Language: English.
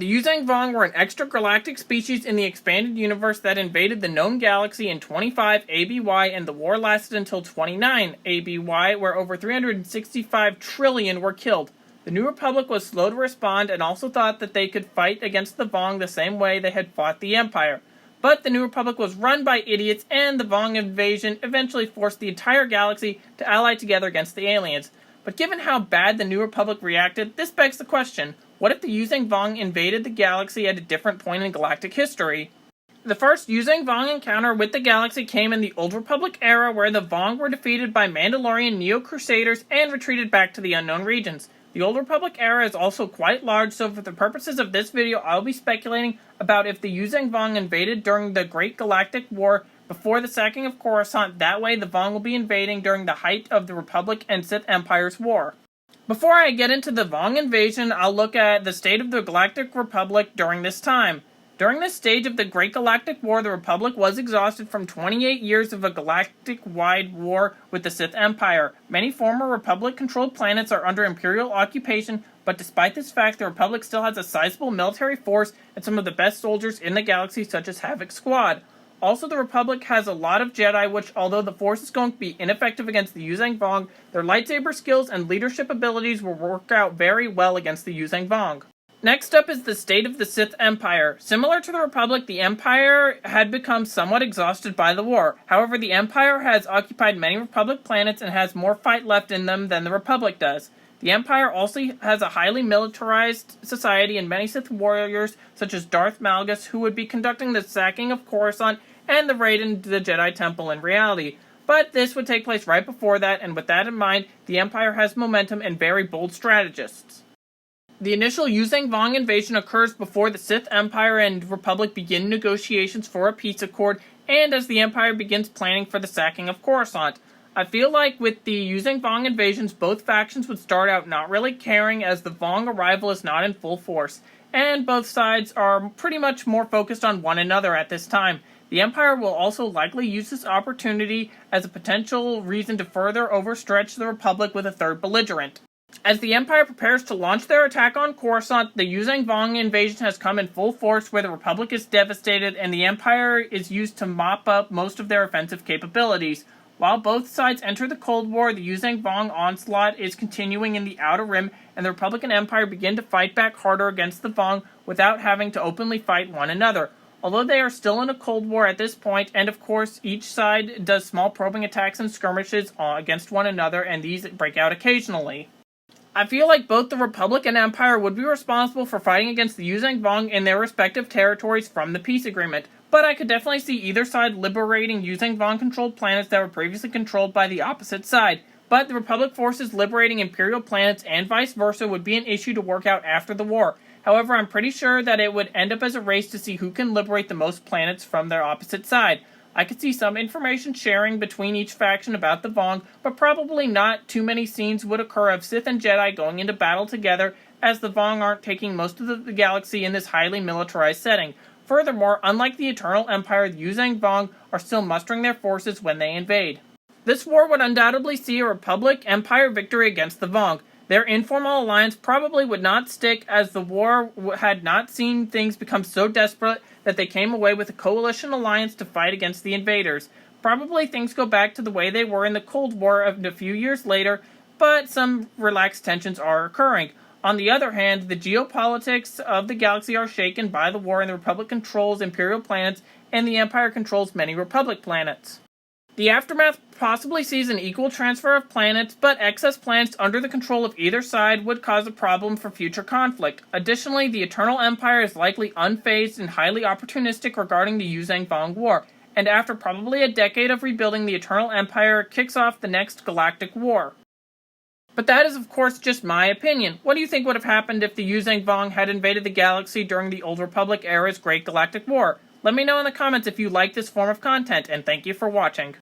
The Yuuzhan Vong were an extragalactic species in the expanded universe that invaded the known galaxy in 25 ABY, and the war lasted until 29 ABY, where over 365 trillion were killed. The New Republic was slow to respond and also thought that they could fight against the Vong the same way they had fought the Empire. But the New Republic was run by idiots, and the Vong invasion eventually forced the entire galaxy to ally together against the aliens. But given how bad the New Republic reacted, this begs the question, what if the Yuuzhan Vong invaded the galaxy at a different point in galactic history? The first Yuuzhan Vong encounter with the galaxy came in the Old Republic era, where the Vong were defeated by Mandalorian Neo-Crusaders and retreated back to the unknown regions. The Old Republic era is also quite large, so for the purposes of this video, I'll be speculating about if the Yuuzhan Vong invaded during the Great Galactic War before the sacking of Coruscant. That way, the Vong will be invading during the height of the Republic and Sith Empire's war. Before I get into the Vong invasion, I'll look at the state of the Galactic Republic during this time. During this stage of the Great Galactic War, the Republic was exhausted from 28 years of a galactic-wide war with the Sith Empire. Many former Republic-controlled planets are under Imperial occupation, but despite this fact, the Republic still has a sizable military force and some of the best soldiers in the galaxy, such as Havoc Squad. Also, the Republic has a lot of Jedi, which, although the Force is going to be ineffective against the Yuuzhan Vong, their lightsaber skills and leadership abilities will work out very well against the Yuuzhan Vong. Next up is the state of the Sith Empire. Similar to the Republic, the Empire had become somewhat exhausted by the war. However, the Empire has occupied many Republic planets and has more fight left in them than the Republic does. The Empire also has a highly militarized society and many Sith warriors, such as Darth Malgus, who would be conducting the sacking of Coruscant and the raid into the Jedi Temple in reality. But this would take place right before that, and with that in mind, the Empire has momentum and very bold strategists. The initial Yuuzhan Vong invasion occurs before the Sith Empire and Republic begin negotiations for a peace accord, and as the Empire begins planning for the sacking of Coruscant. I feel like with the Yuuzhan Vong invasions, both factions would start out not really caring, as the Vong arrival is not in full force, and both sides are pretty much more focused on one another at this time. The Empire will also likely use this opportunity as a potential reason to further overstretch the Republic with a third belligerent. As the Empire prepares to launch their attack on Coruscant, the Yuuzhan Vong invasion has come in full force, where the Republic is devastated and the Empire is used to mop up most of their offensive capabilities. While both sides enter the Cold War, the Yuuzhan Vong onslaught is continuing in the Outer Rim, and the Republic and Empire begin to fight back harder against the Vong without having to openly fight one another. Although they are still in a Cold War at this point, and of course each side does small probing attacks and skirmishes against one another, and these break out occasionally. I feel like both the Republic and Empire would be responsible for fighting against the Yuuzhan Vong in their respective territories from the peace agreement, but I could definitely see either side liberating Yuuzhan Vong-controlled planets that were previously controlled by the opposite side. But the Republic forces liberating Imperial planets and vice versa would be an issue to work out after the war. However, I'm pretty sure that it would end up as a race to see who can liberate the most planets from their opposite side. I could see some information sharing between each faction about the Vong, but probably not too many scenes would occur of Sith and Jedi going into battle together, as the Vong aren't taking most of the galaxy in this highly militarized setting. Furthermore, unlike the Eternal Empire, the Yuuzhan Vong are still mustering their forces when they invade. This war would undoubtedly see a Republic-Empire victory against the Vong. Their informal alliance probably would not stick, as the war had not seen things become so desperate that they came away with a coalition alliance to fight against the invaders. Probably things go back to the way they were in the Cold War of a few years later, but some relaxed tensions are occurring. On the other hand, the geopolitics of the galaxy are shaken by the war, and the Republic controls Imperial planets, and the Empire controls many Republic planets. The aftermath possibly sees an equal transfer of planets, but excess planets under the control of either side would cause a problem for future conflict. Additionally, the Eternal Empire is likely unfazed and highly opportunistic regarding the Yuuzhan Vong War, and after probably a decade of rebuilding, the Eternal Empire kicks off the next galactic war. But that is of course just my opinion. What do you think would have happened if the Yuuzhan Vong had invaded the galaxy during the Old Republic era's Great Galactic War? Let me know in the comments if you like this form of content, and thank you for watching.